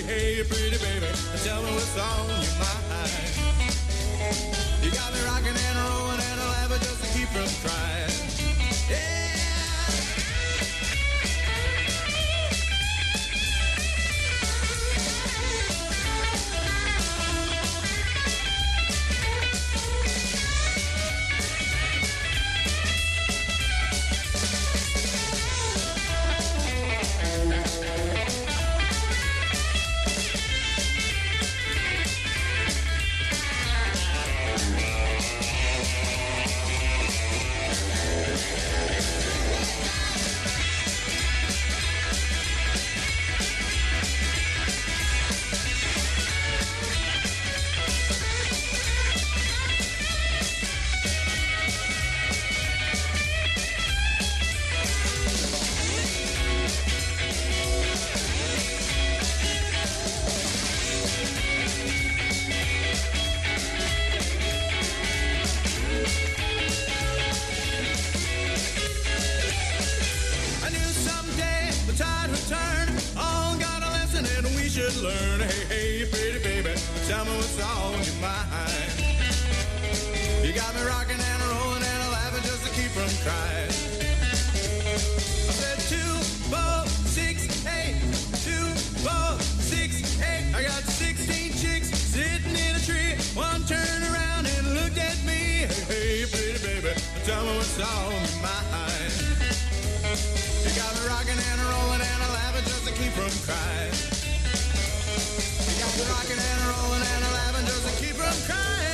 Hey, pretty baby, tell me what's on your mind. You got me rocking and rolling and laughing just to keep from crying. Yeah. Learn, hey, pretty baby, tell me what's on your mind. You got me rocking and rolling and laughing just to keep from crying. I said 2, 4, 6, 8, 2, 4, 6, 8. I got 16 chicks sitting in a tree. One turned around and looked at me. Hey, pretty baby, tell me what's on your mind. You got me rocking and rolling and laughing just to keep from crying. Rocking and rolling and laughing just to keep from crying.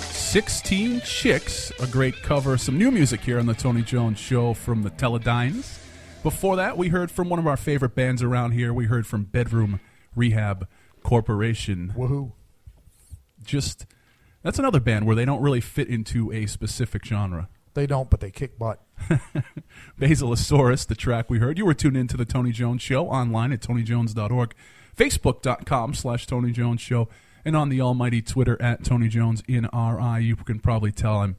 16 Chicks, a great cover. Some new music here on the Tony Jones Show from the Teledynes. Before that, we heard from one of our favorite bands around here. We heard from Bedroom Rehab Corporation. Woohoo. That's another band where they don't really fit into a specific genre. They don't, but they kick butt. Basilosaurus, the track we heard. You were tuned into the Tony Jones Show online at TonyJones.org, Facebook.com/Tony Jones Show, and on the almighty Twitter at TonyJonesNRI. You can probably tell I'm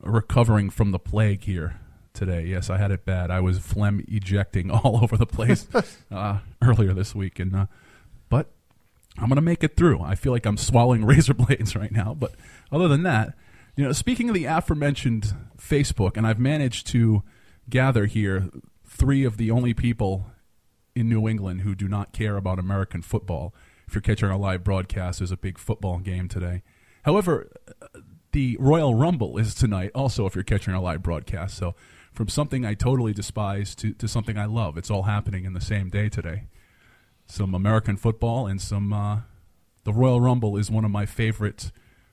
recovering from the plague here today. Yes, I had it bad. I was phlegm ejecting all over the place earlier this week, but I'm going to make it through. I feel like I'm swallowing razor blades right now, but other than that, speaking of the aforementioned Facebook, and I've managed to gather here 3 of the only people in New England who do not care about American football. If you're catching our live broadcast, there's a big football game today. However, the Royal Rumble is tonight also if you're catching our live broadcast. So from something I totally despise to something I love, it's all happening in the same day today. Some American football and some the Royal Rumble is one of my favorites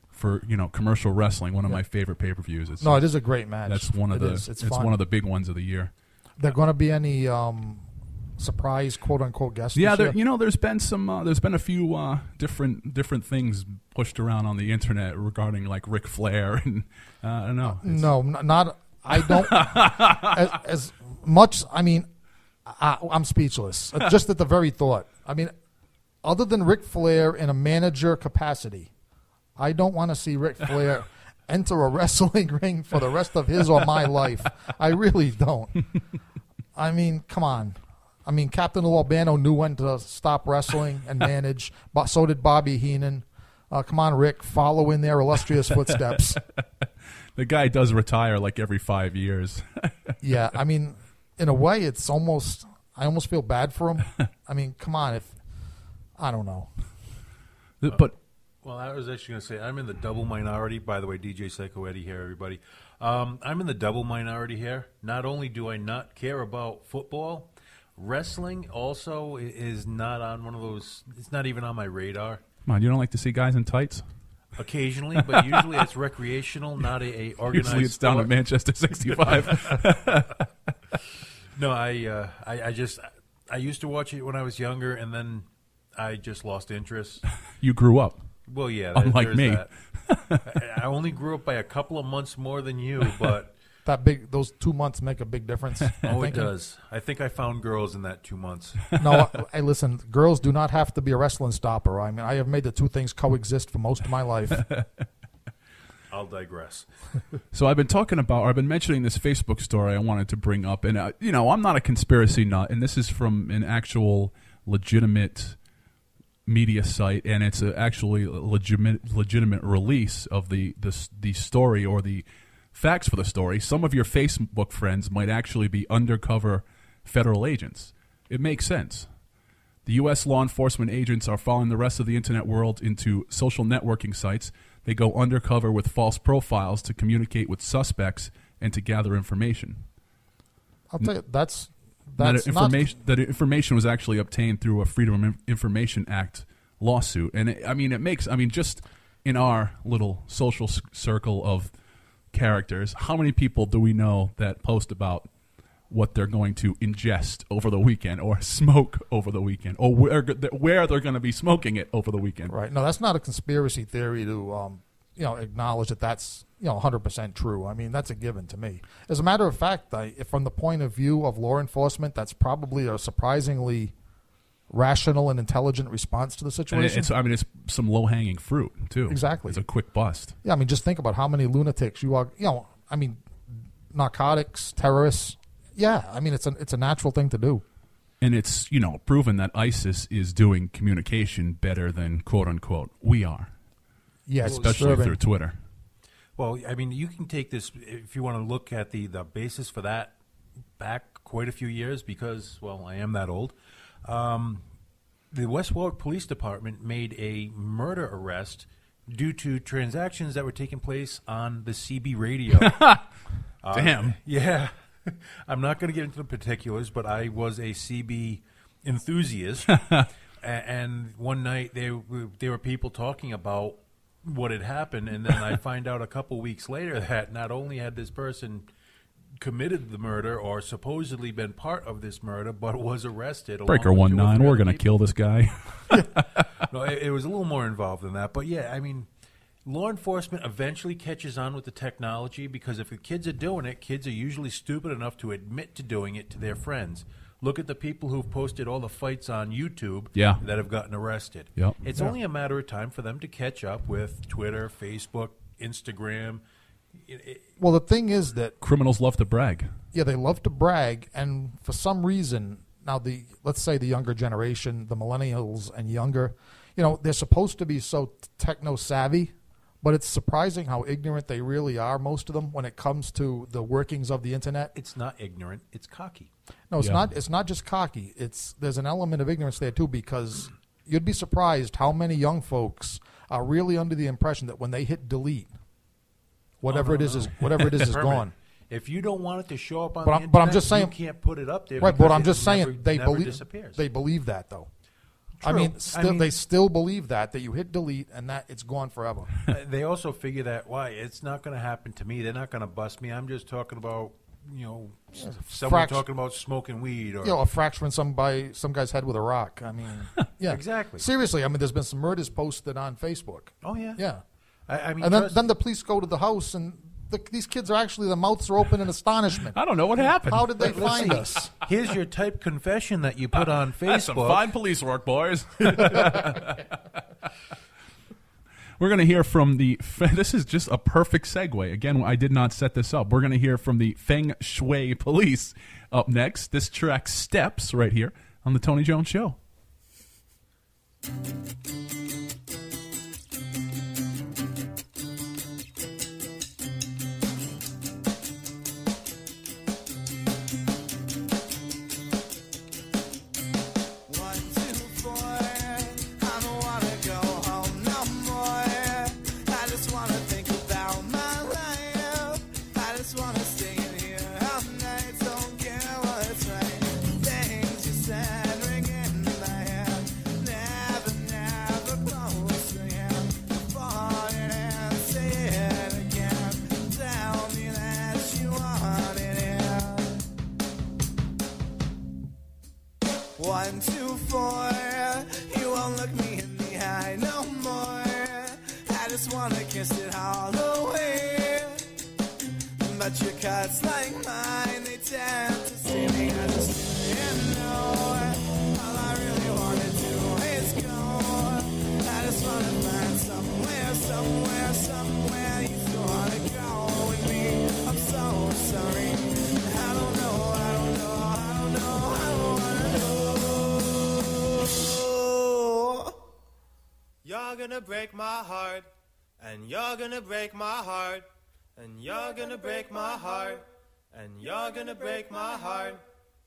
for commercial wrestling, one of my favorite pay-per-views. It is a great match. That's one of it's one of the big ones of the year. There going to be any surprise quote unquote guests? Yeah, there's been a few different things pushed around on the internet regarding like Ric Flair and I don't know. No, not I don't as much. I mean, I'm speechless just at the very thought. I mean, other than Ric Flair in a manager capacity, I don't want to see Ric Flair enter a wrestling ring for the rest of his or my life. I really don't. I mean, come on. I mean, Captain Lou Albano knew when to stop wrestling and manage, but so did Bobby Heenan. Come on, Rick, follow in their illustrious footsteps. The guy does retire like every 5 years. Yeah, I mean, in a way, it's almost – I almost feel bad for him. I mean, come on. I don't know. But – well, I was actually going to say I'm in the double minority. By the way, DJ Psycho Eddie here, everybody. I'm in the double minority here. Not only do I not care about football, wrestling also is not on one of those. It's not even on my radar. Come on, you don't like to see guys in tights? Occasionally, but usually it's recreational, not a organized. Usually it's down at Manchester 65. No, I used to watch it when I was younger, and then I just lost interest. You grew up. Well, yeah. Unlike me. That. I only grew up by a couple of months more than you, but those 2 months make a big difference. It does. I think I found girls in that 2 months. No, hey, listen, girls do not have to be a wrestling stopper. I mean, I have made the two things coexist for most of my life. I'll digress. So I've been mentioning this Facebook story I wanted to bring up, and I'm not a conspiracy nut, and this is from an actual legitimate media site, and it's actually a legitimate release of the story or the facts for the story. Some of your Facebook friends might actually be undercover federal agents. It makes sense. The U.S. law enforcement agents are following the rest of the internet world into social networking sites. They go undercover with false profiles to communicate with suspects and to gather information. I'll tell you, that's that information was actually obtained through a Freedom of Information Act lawsuit. And just in our little social circle of characters, how many people do we know that post about what they're going to ingest over the weekend or smoke over the weekend, or where they're going to be smoking it over the weekend? Right. No, that's not a conspiracy theory to acknowledge that that's 100% true. I mean, that's a given to me. As a matter of fact, from the point of view of law enforcement, that's probably a surprisingly rational and intelligent response to the situation. It's some low-hanging fruit too. Exactly. It's a quick bust. Yeah, I mean, just think about how many lunatics you are. Narcotics, terrorists. Yeah, I mean, it's a natural thing to do. And it's, proven that ISIS is doing communication better than, quote unquote, we are. Yeah, especially through Twitter. Well, I mean, you can take this, if you want to look at the basis for that back quite a few years, because, well, I am that old. The West Warwick Police Department made a murder arrest due to transactions that were taking place on the CB radio. Damn. Yeah. I'm not going to get into the particulars, but I was a CB enthusiast, and one night there were people talking about what had happened, and then I find out a couple weeks later that not only had this person committed the murder or supposedly been part of this murder, but was arrested. Breaker 19, we're going to kill this guy. No, it was a little more involved than that, but yeah, I mean, law enforcement eventually catches on with the technology, because if the kids are doing it, kids are usually stupid enough to admit to doing it to their friends. Look at the people who've posted all the fights on YouTube that have gotten arrested. Yep. It's only a matter of time for them to catch up with Twitter, Facebook, Instagram. Well, the thing is that criminals love to brag. Yeah, they love to brag, and for some reason, now let's say the younger generation, the millennials and younger, they're supposed to be so techno-savvy. But it's surprising how ignorant they really are, most of them, when it comes to the workings of the internet. It's not ignorant; it's cocky. No, it's not. It's not just cocky. There's an element of ignorance there too, because you'd be surprised how many young folks are really under the impression that when they hit delete, whatever it is is gone. If you don't want it to show up on the internet, but I'm just saying, you can't put it up there. Right, but I'm just saying they believe that though. True. They still believe that you hit delete and that it's gone forever. They also figure that, it's not going to happen to me. They're not going to bust me. I'm just talking about, someone talking about smoking weed, or a fracturing some guy's head with a rock. I mean, yeah, exactly. Seriously, I mean, there's been some murders posted on Facebook. Oh yeah, yeah. I mean, and then the police go to the house and. These kids are actually, their mouths are open in astonishment. I don't know what happened. How did they find us? Here's your typed confession that you put on Facebook. That's some fine police work, boys. We're going to hear from this is just a perfect segue. Again, I did not set this up. We're going to hear from the Feng Shui police up next. This track Steps right here on the Tony Jones Show. Somewhere you thought gonna break my heart, and you're gonna break my heart, and you're gonna break my heart, and you're gonna break my heart,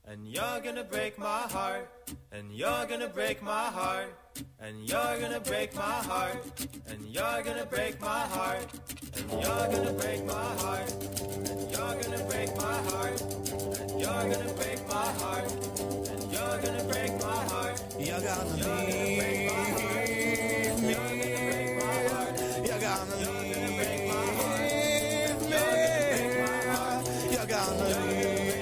and you're gonna break my heart, and you're gonna break my heart, and you're gonna break my heart, and you're gonna break my heart, and you're gonna break my heart, and you're gonna break my heart, and you're gonna break my heart, and you're gonna break my heart, you're gonna break my heart, you're gonna break my heart, you're gonna break my heart, you're gonna break my heart, you're gonna